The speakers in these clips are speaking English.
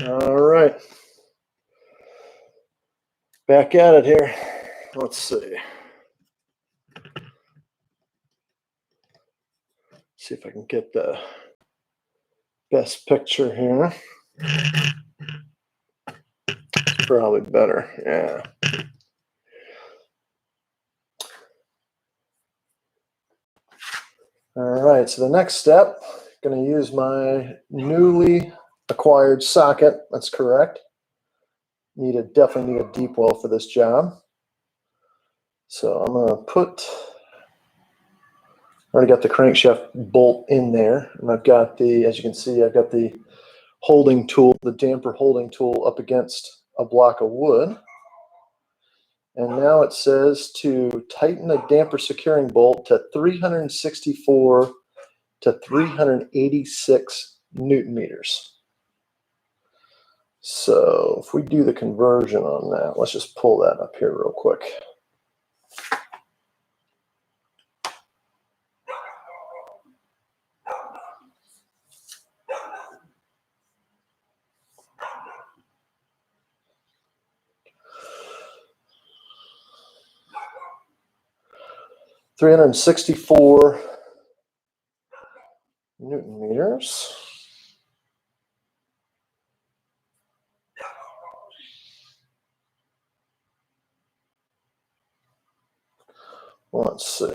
All right. Back at it here. Let's see. See if I can get the best picture here. Probably better. Yeah. All right. So the next step, going to use my newly acquired socket. That's correct. Definitely need a deep well for this job. So I'm going to put, I already got the crankshaft bolt in there, and I've got the, as you can see, I've got the holding tool, the damper holding tool up against a block of wood. And now it says to tighten the damper securing bolt to 364 to 386 Newton meters. So if we do the conversion on that, let's just pull that up here real quick. $364 Newton meters. Let's see.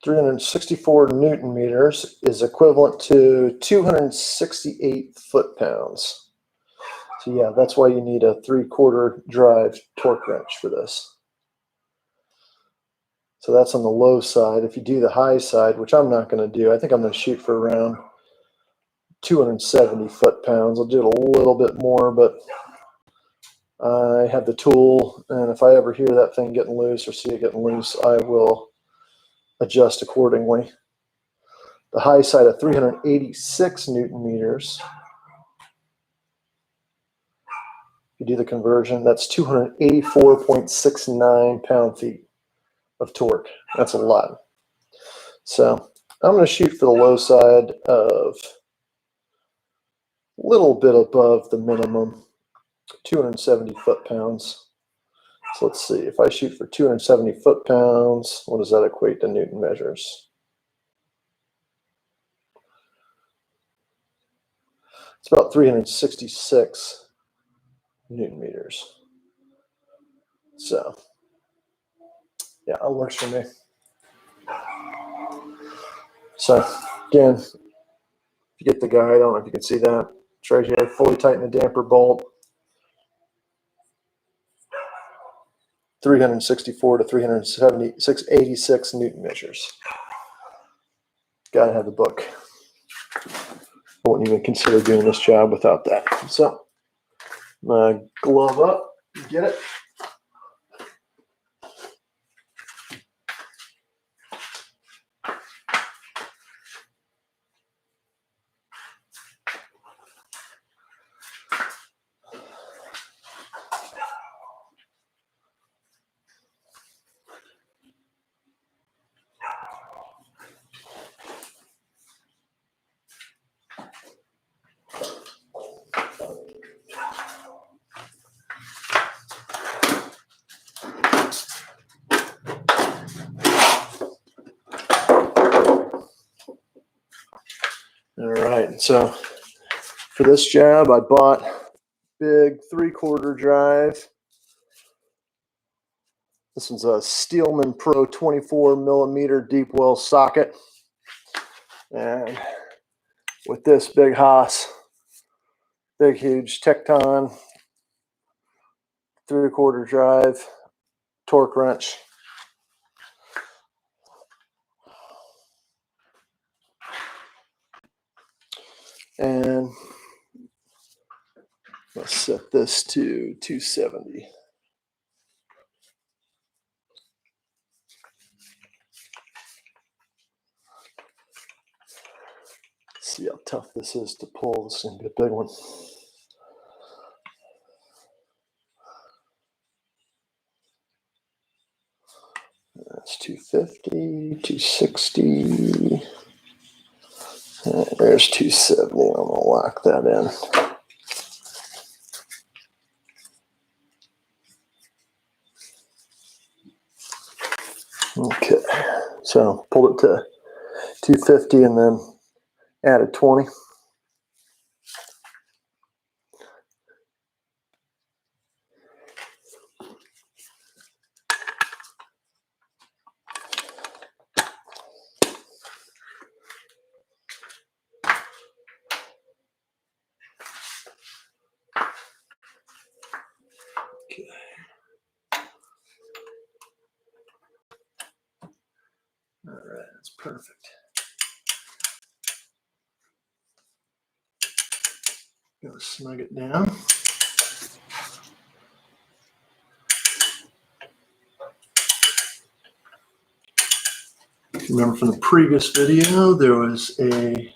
364 Newton meters is equivalent to 268 foot-pounds. So yeah, that's why you need a 3/4 drive torque wrench for this. So that's on the low side. If you do the high side, which I'm not going to do, I think I'm going to shoot for around 270 foot-pounds. I'll do it a little bit more, but I have the tool, and if I ever hear that thing getting loose or see it getting loose, I will adjust accordingly. The high side of 386 Newton meters. If you do the conversion, that's 284.69 pound-feet of torque. That's a lot. So I'm going to shoot for the low side of a little bit above the minimum, 270 foot-pounds. So let's see, if I shoot for 270 foot-pounds, what does that equate to Newton measures? It's about 366 Newton meters. So yeah, that works for me. So again, if you get the guide, I don't know if you can see that. It's right here, fully tighten the damper bolt. 364 to 376, 86 Newton measures. Gotta have the book. I wouldn't even consider doing this job without that. So, glove up, get it. All right, so for this job, I bought big 3/4 drive. This one's a Steelman Pro 24 millimeter deep well socket. And with this big Haas, big huge Tecton 3/4 drive torque wrench. And let's set this to 270. See how tough this is to pull. This is going to be a big one. That's 250, 260. There's 270. I'm going to lock that in. Okay, so pulled it to 250 and then added 20. Okay. All right, that's perfect. Gonna snug it down. If you remember from the previous video, there was a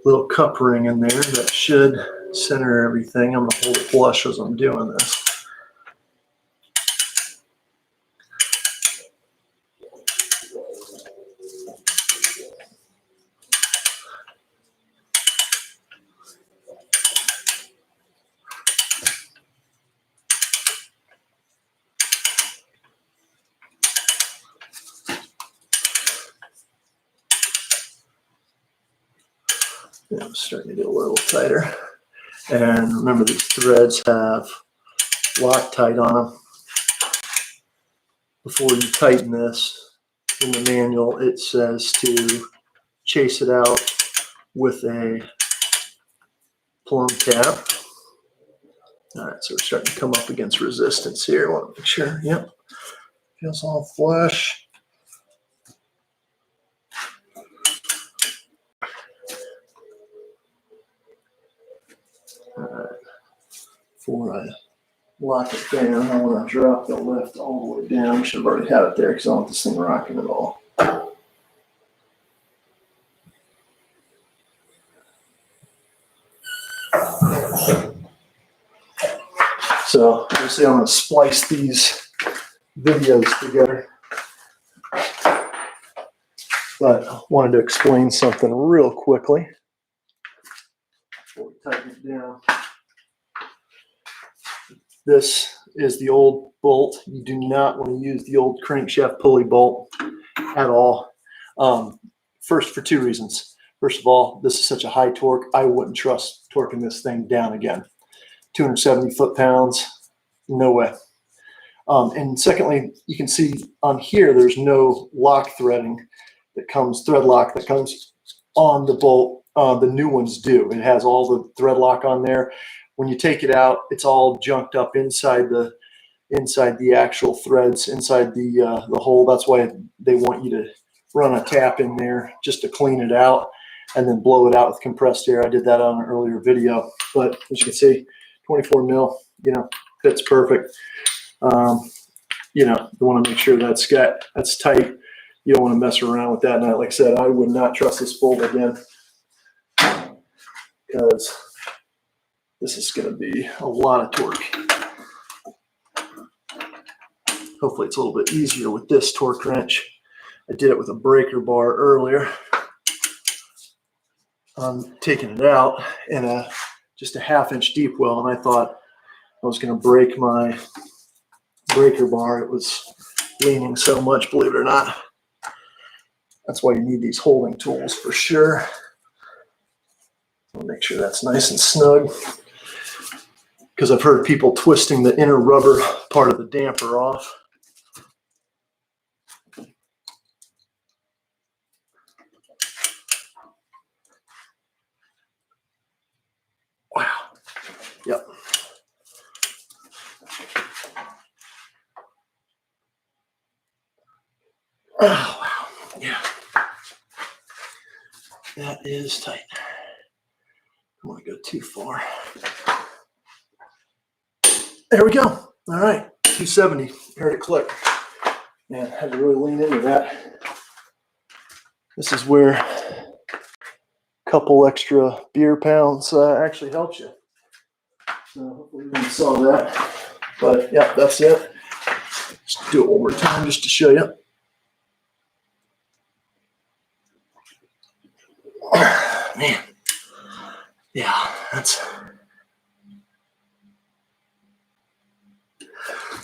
little cup ring in there that should center everything. I'm gonna hold it flush as I'm doing this. Yeah, I'm starting to get a little tighter. And remember, these threads have Loctite on them. Before you tighten this, in the manual, it says to chase it out with a plumb tab. All right, so we're starting to come up against resistance here. I want to make sure, yep, feels all flush. All right, before I lock it down, I want to drop the lift all the way down. I should have already had it there because I don't want this thing rocking at all. So obviously I'm going to splice these videos together. But I wanted to explain something real quickly before we tighten it down. This is the old bolt. You do not want to use the old crankshaft pulley bolt at all. First, for two reasons. First of all, this is such a high torque, I wouldn't trust torquing this thing down again. 270 foot-pounds, no way. And secondly, you can see on here, there's no lock threading that comes, thread lock that comes on the bolt. The new ones do. It has all the thread lock on there. When you take it out, it's all junked up inside the actual threads, inside the hole. That's why they want you to run a tap in there just to clean it out and then blow it out with compressed air. I did that on an earlier video, but as you can see, 24 mil, fits perfect. You want to make sure that's tight. You don't want to mess around with that. And like I said, I would not trust this bolt again because this is going to be a lot of torque. Hopefully it's a little bit easier with this torque wrench. I did it with a breaker bar earlier. I'm taking it out in just a ½ inch deep well, and I thought I was going to break my breaker bar. It was leaning so much, believe it or not. That's why you need these holding tools for sure. I'll make sure that's nice and snug, because I've heard people twisting the inner rubber part of the damper off. Wow. Yep. Oh, wow. Yeah. That is tight. I don't want to go too far. There we go. All right. 270. Heard it click. Man, I had to really lean into that. This is where a couple extra beer pounds actually helps you. So hopefully you saw that. But yeah, that's it. Just do it one more time just to show you. That's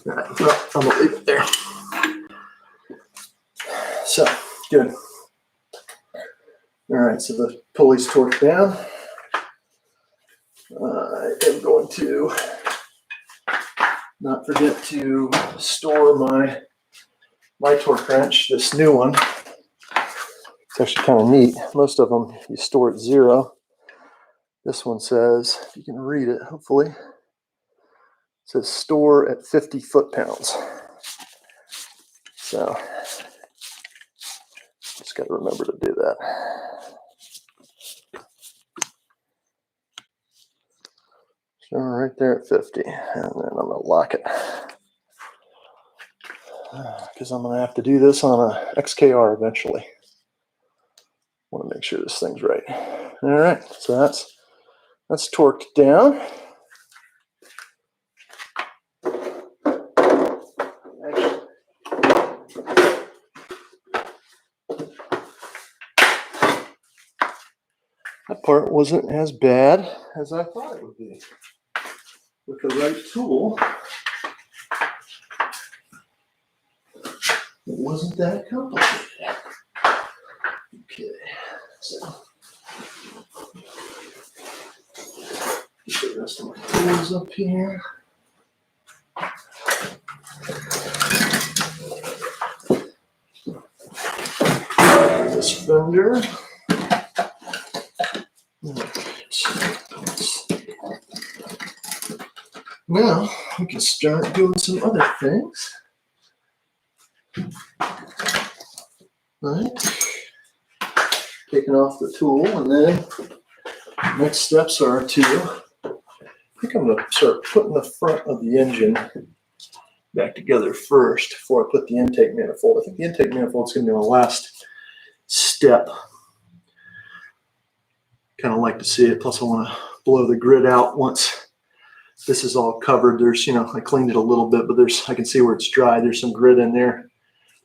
all right. Well, I'm gonna leave it there. So good. All right, so the pulley's torqued down. I am going to not forget to store my torque wrench, this new one. It's actually kind of neat. Most of them you store at 0. This one says, if you can read it, hopefully, it says store at 50 foot-pounds. So just got to remember to do that. So right there at 50, and then I'm going to lock it. Because I'm going to have to do this on a XKR eventually. Want to make sure this thing's right. All right, so that's torqued down. That part wasn't as bad as I thought it would be. With the right tool, it wasn't that complicated. Okay, so get the rest of my tools up here. This fender. Now we can start doing some other things. Right. Taking off the tool, and then next steps are to, I think I'm going to start putting the front of the engine back together first before I put the intake manifold. I think the intake manifold is going to be my last step. Kind of like to see it. Plus I want to blow the grid out once this is all covered. There's, I cleaned it a little bit, but I can see where it's dry. There's some grit in there.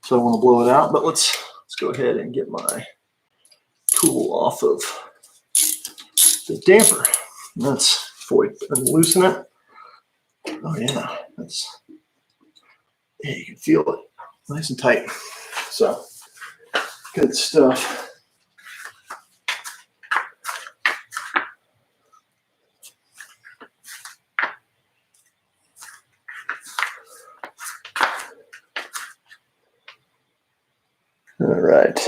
So I want to blow it out, but let's go ahead and get my tool off of the damper. And that's before we loosen it. Oh yeah, yeah, you can feel it nice and tight. So good stuff. All right,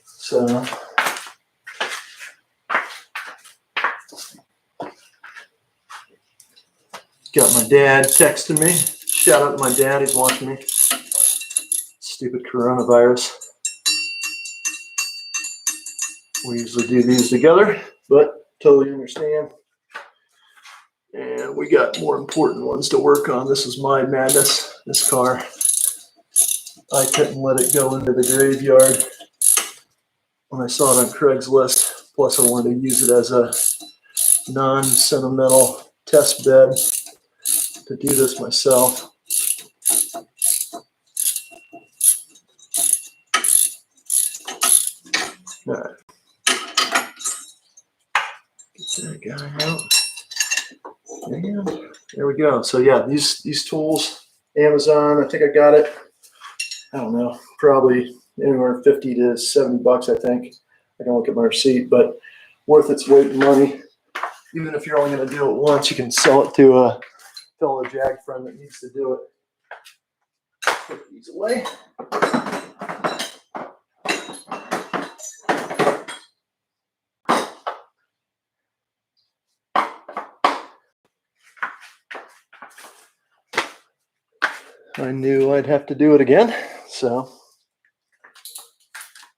so got my dad texting me. Shout out to my dad, he's watching me. Stupid coronavirus. We usually do these together, but totally understand. And we got more important ones to work on. This is my madness, this car. I couldn't let it go into the graveyard when I saw it on Craigslist. Plus, I wanted to use it as a non-sentimental test bed to do this myself. All right. Get that guy out. And there we go. So yeah, these tools, Amazon, I think I got it. I don't know, probably anywhere 50 to 70 bucks, I think. I can look at my receipt, but worth its weight in money. Even if you're only going to do it once, you can sell it to a fellow Jag friend that needs to do it. Put these away. I knew I'd have to do it again, so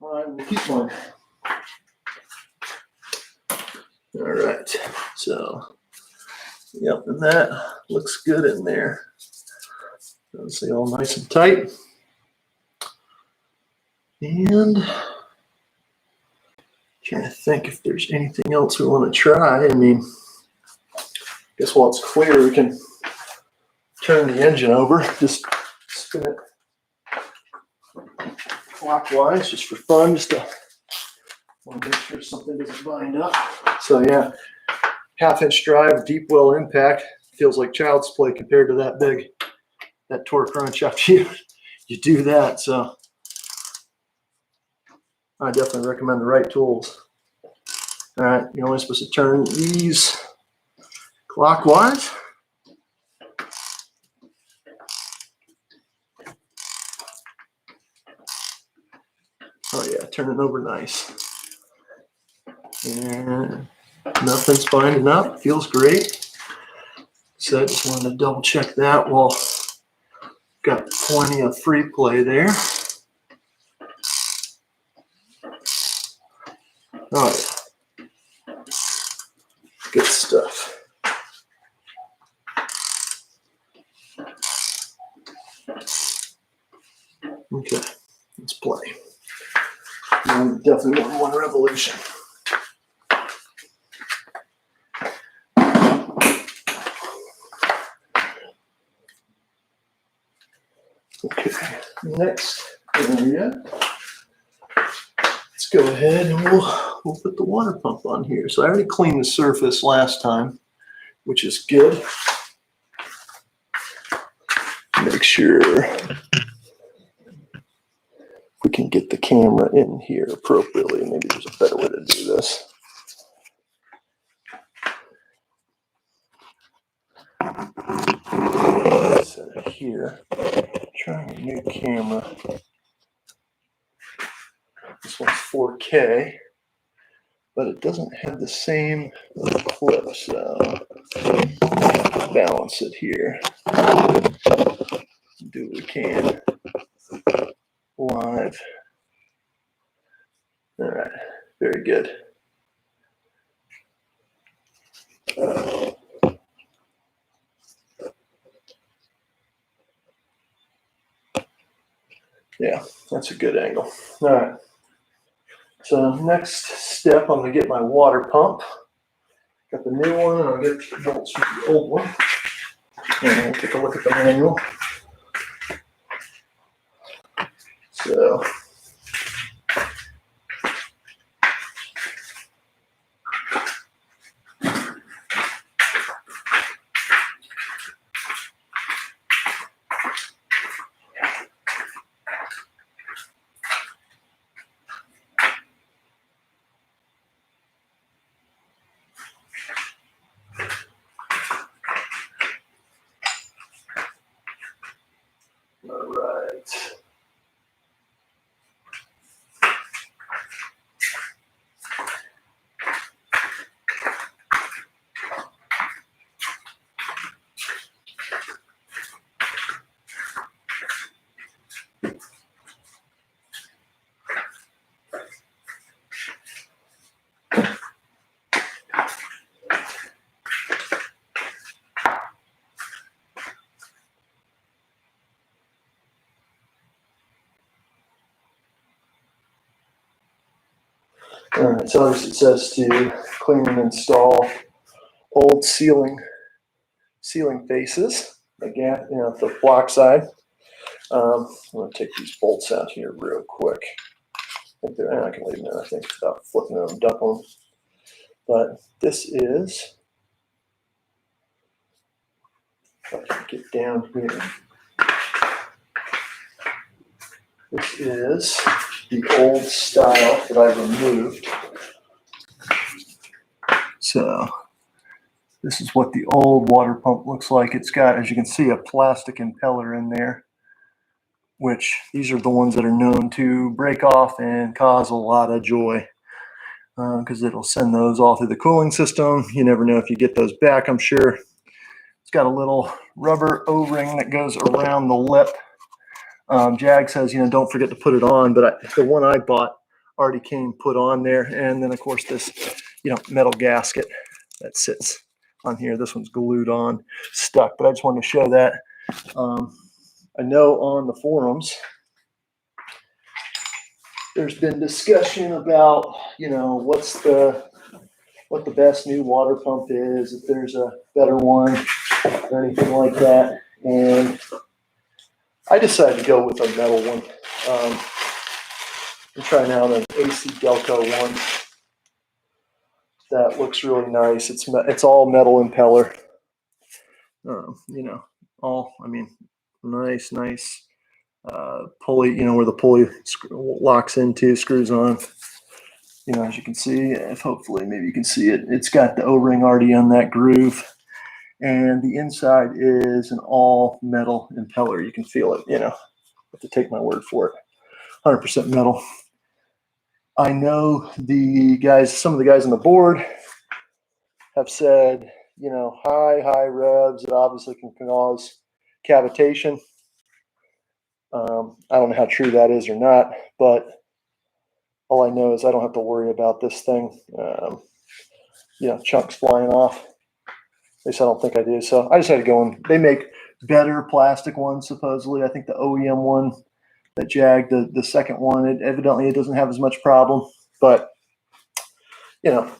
I will keep going. All right, so yep, and that looks good in there. See, all nice and tight. And trying to think if there's anything else we want to try. I mean, I guess while it's clear, we can turn the engine over, just spin it clockwise, just for fun, just to want to make sure something doesn't bind up. So yeah, 1/2-inch drive, deep well impact. Feels like child's play compared to that torque crunch after you do that. So I definitely recommend the right tools. All right, you're only supposed to turn these clockwise. Oh yeah, turn it over nice. And nothing's binding up, feels great. So I just wanted to double check that while got plenty of free play there. Oh yeah, good stuff. Okay, let's play. Definitely one revolution. Okay, next area. Let's go ahead and we'll put the water pump on here. So I already cleaned the surface last time, which is good. Make sure we can get the camera in here appropriately. Maybe there's a better way to do this. Set it here. Trying a new camera. This one's 4K, but it doesn't have the same clip, so balance it here. Do what we can. Live. All right, very good. Yeah, that's a good angle. All right. So next step, I'm going to get my water pump. Got the new one, and I'll get the bolts from the old one. And we'll take a look at the manual. So all right. All right, so it says to clean and install old ceiling faces. Again, the block side. I'm going to take these bolts out here real quick. I can leave them there, I think, without flipping them, dumping them. But this is, if I can get down here, this is the old style that I removed. So this is what the old water pump looks like. It's got, as you can see, a plastic impeller in there, which these are the ones that are known to break off and cause a lot of joy because it'll send those all through the cooling system. You never know if you get those back, I'm sure. It's got a little rubber O-ring that goes around the lip. Jag says, don't forget to put it on, but the one I bought already came put on there. And then, of course, this, metal gasket that sits on here. This one's glued on, stuck, but I just wanted to show that. I know on the forums, there's been discussion about, what the best new water pump is, if there's a better one or anything like that. And I decided to go with a metal one. I'm trying out an AC Delco one. That looks really nice. It's all metal impeller. You know, nice pulley. You know, where the pulley locks into, screws on. You know, as you can see, if hopefully maybe you can see it, it's got the O-ring already on that groove. And the inside is an all metal impeller. You can feel it, you know, have to take my word for it. 100% metal. I know some of the guys on the board have said, you know, high revs, it obviously can cause cavitation. I don't know how true that is or not, but all I know is I don't have to worry about this thing, you know, chunks flying off. At least I don't think I do. So I just had to go in. They make better plastic ones, supposedly. I think the OEM one that Jag, the second one, evidently it doesn't have as much problem. But, you know,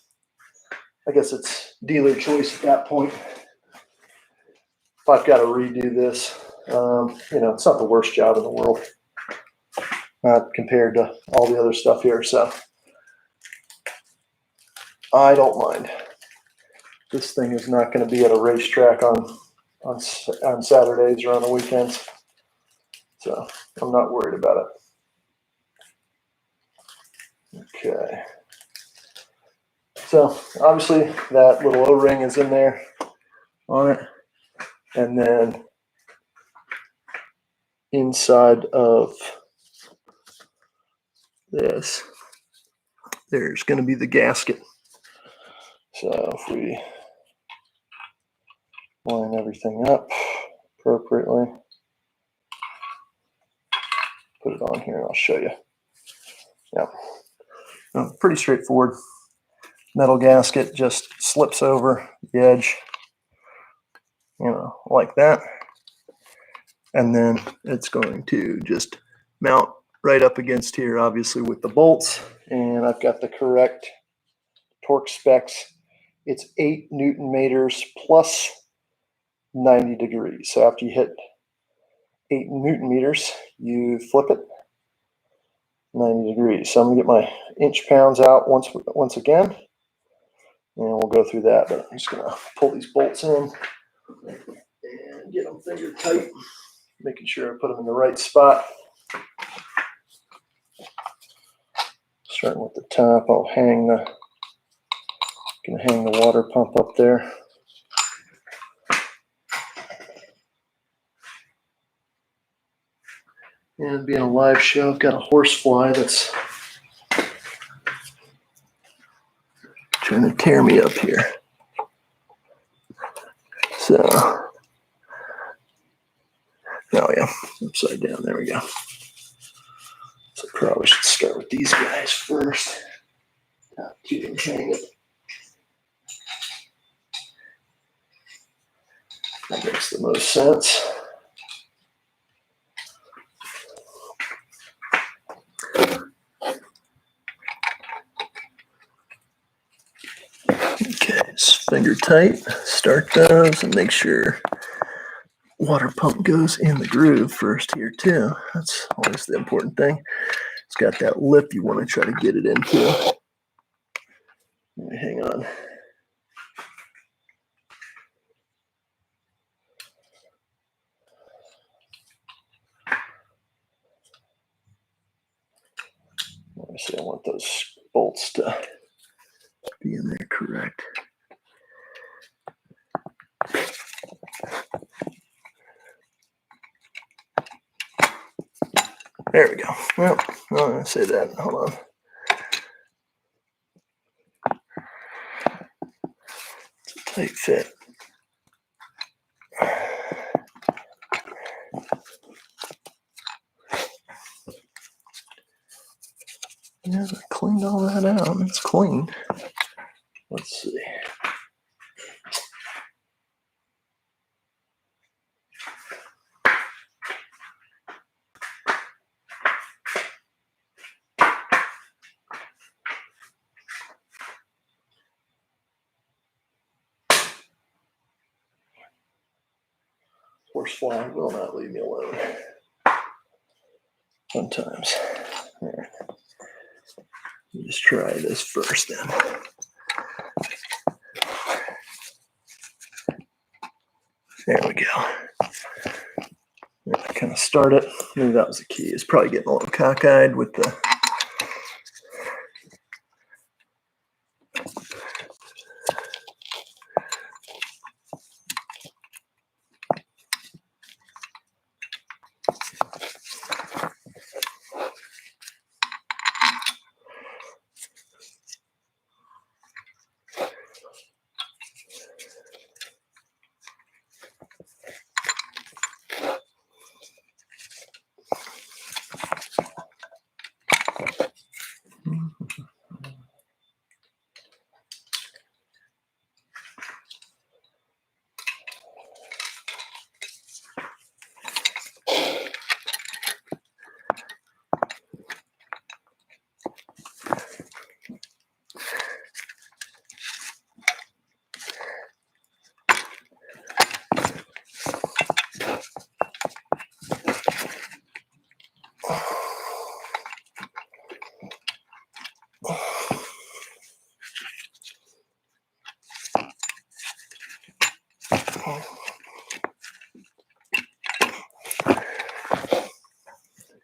I guess it's dealer choice at that point. If I've got to redo this, you know, it's not the worst job in the world compared to all the other stuff here. So I don't mind. This thing is not going to be at a racetrack on Saturdays or on the weekends. So I'm not worried about it. Okay. So obviously that little O-ring is in there on it. And then inside of this, there's going to be the gasket. So if we line everything up appropriately, put it on here and I'll show you. Yeah, pretty straightforward. Metal gasket just slips over the edge, you know, like that. And then it's going to just mount right up against here, obviously with the bolts. And I've got the correct torque specs. It's 8 Newton meters plus 90 degrees. So after you hit 8 Newton meters, you flip it 90 degrees. So I'm gonna get my inch pounds out once again, and we'll go through that. But I'm just gonna pull these bolts in and get them finger tight, making sure I put them in the right spot. Starting with the top, I'll hang the water pump up there. And being a live show, I've got a horsefly that's trying to tear me up here. So, oh yeah, upside down, there we go. So probably should start with these guys first. Top two and hang it. That makes the most sense. Okay, just finger tight, start those and make sure water pump goes in the groove first here too. That's always the important thing. It's got that lip you want to try to get it into. Let me hang on. Let me see, I want those bolts to be in there correct. There we go. Well, I'm going to say that. Hold on. It's a tight fit. Yeah, I cleaned all that out. It's clean. Let's see. Horsefly will not leave me alone. Sometimes. All right. Just try this first then. There we go. Kind of start it. Maybe that was the key. It's probably getting a little cockeyed with the.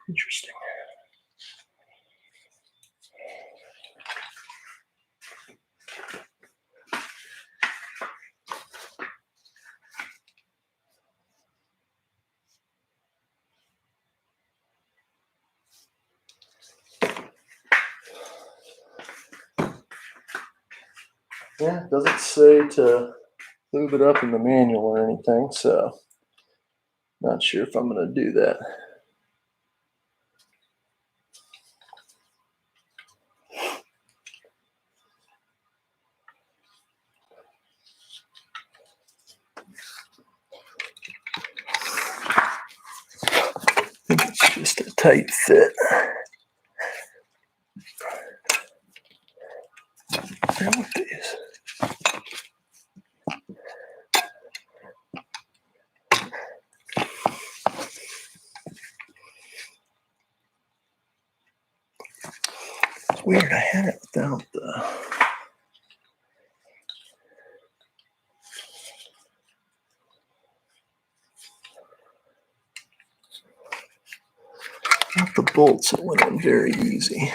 Interesting. Yeah, it doesn't say to lube it up in the manual or anything, so not sure if I'm going to do that. I think it's just a tight fit. And with these. It's weird, I had it without the bolts. It went in very easy.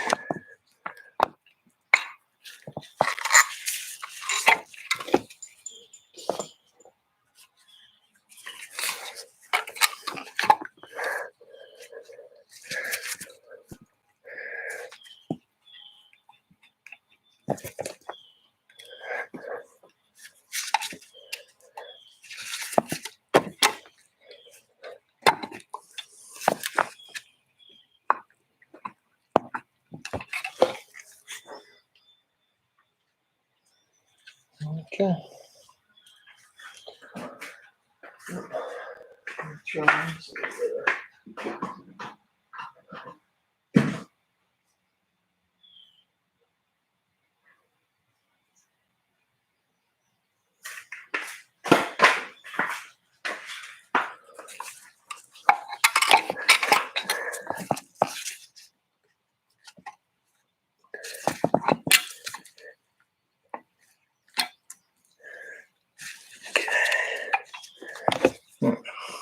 Okay. Try this over there.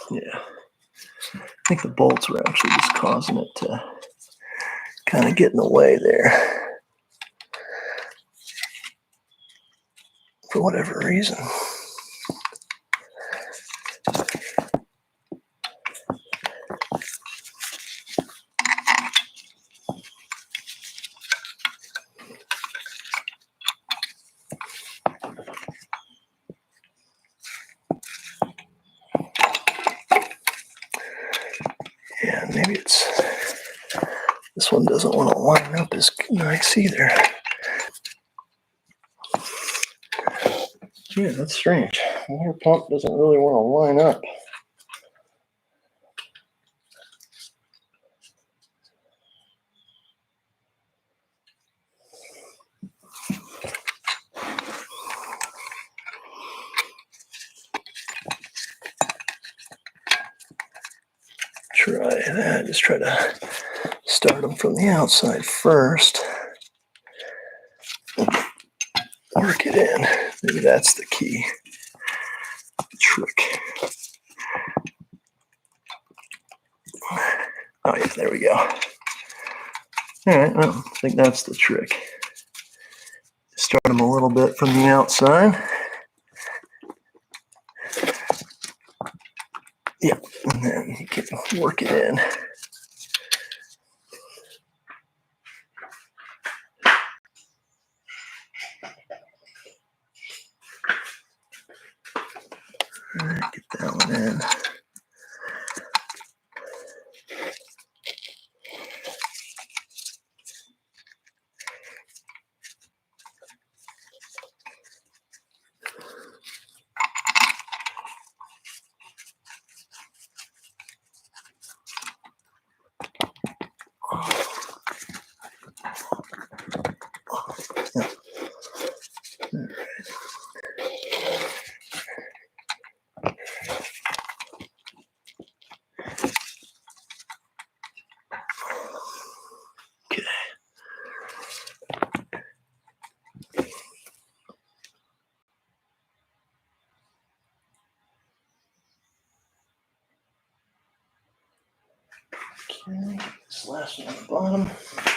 Yeah, I think the bolts were actually just causing it to kind of get in the way there for whatever reason. Yeah, maybe it's this one doesn't want to line up as nice either. Yeah, that's strange. The water pump doesn't really want to line up. Try that. Just try to start them from the outside first. Work it in. Maybe that's the key. The trick. right. There we go. All right, well, I think that's the trick. Start them a little bit from the outside. Yep, and then you can work it in. All right, get that one in. Okay, this last one on the bottom.